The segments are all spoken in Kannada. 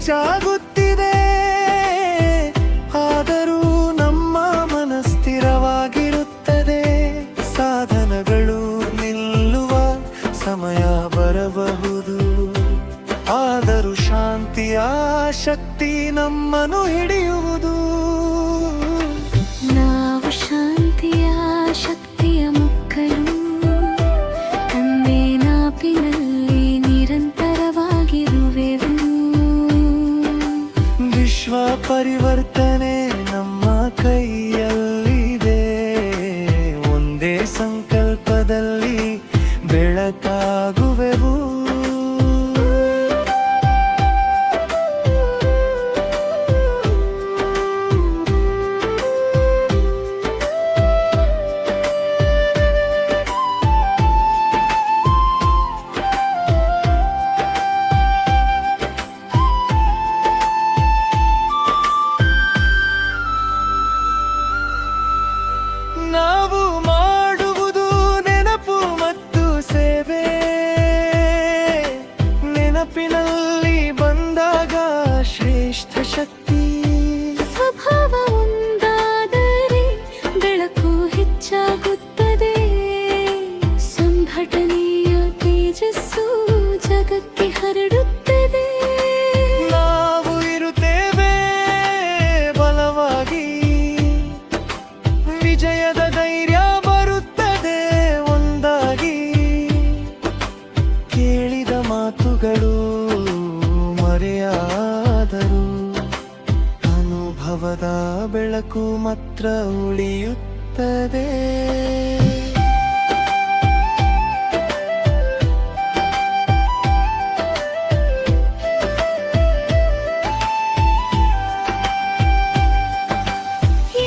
ಹೆಚ್ಚಾಗುತ್ತಿದೆ. ಆದರೂ ನಮ್ಮ ಮನಸ್ಥಿರವಾಗಿರುತ್ತದೆ. ಸಾಧನಗಳು ನಿಲ್ಲುವ ಸಮಯ ಬರಬಹುದು, ಆದರೂ ಶಾಂತಿಯ ಶಕ್ತಿ ನಮ್ಮನ್ನು ಹಿಡಿಯುವುದು. ನಾವು ಶಾಂತಿಯ ಶಕ್ತಿಯ ಮಕ್ಕಳು, ತಂದೆ ನಾಪಿನಲ್ಲಿ ನಿರಂತರವಾಗಿರುವೆವು. ವಿಶ್ವ ಪರಿವರ್ತನೆ ನಮ್ಮ ಕೈಯಲ್ಲಿದೆ. ಒಂದೇ ಸಂಕಲ್ಪದಲ್ಲಿ ಬೆಳಕಾಗುವೆವು. ನಾವು ಮಾಡುವುದು ನೆನಪು ಮತ್ತು ಸೇವೆ. ನೆನಪಿನಲ್ಲಿ ಬಂದಾಗ ಶ್ರೇಷ್ಠ ಶಕ್ತಿ. ಸ್ವಭಾವ ಒಂದಾದರೆ ಬೆಳಕು ಹೆಚ್ಚಾಗುತ್ತದೆ. ಸಂಘಟನೆಯ ತೇಜಸ್ಸು ಜಗಕ್ಕೆ ಹರಡುತ್ತದೆ. ನಾವು ಇರುತ್ತೇವೆ ಬಲವಾಗಿ, ವಿಜಯದ ಧೈರ್ಯ ಬರುತ್ತದೆ ಒಂದಾಗಿ. ಕೇಳಿದ ಮಾತುಗಳು ಮರೆಯಾದರೂ ಅನುಭವದ ಬೆಳಕು ಮಾತ್ರ ಉಳಿಯುತ್ತದೆ.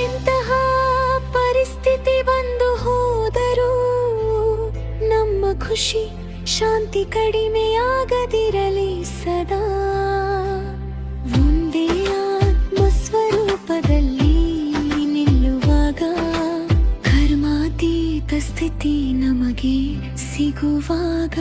ಎಂತಹ ಪರಿಸ್ಥಿತಿ ಬಂದು ಹೋದರೂ ನಮ್ಮ ಖುಷಿ ಶಾಂತಿ ಕಡಿಮೆಯಾಗದಿರಲಿ ಸದಾ. ಒಂದೇ ಆತ್ಮ ಸ್ವರೂಪದಲ್ಲಿ ನಿಲ್ಲುವಾಗ ಕರ್ಮಾತೀತ ಸ್ಥಿತಿ ನಮಗೆ ಸಿಗುವಾಗ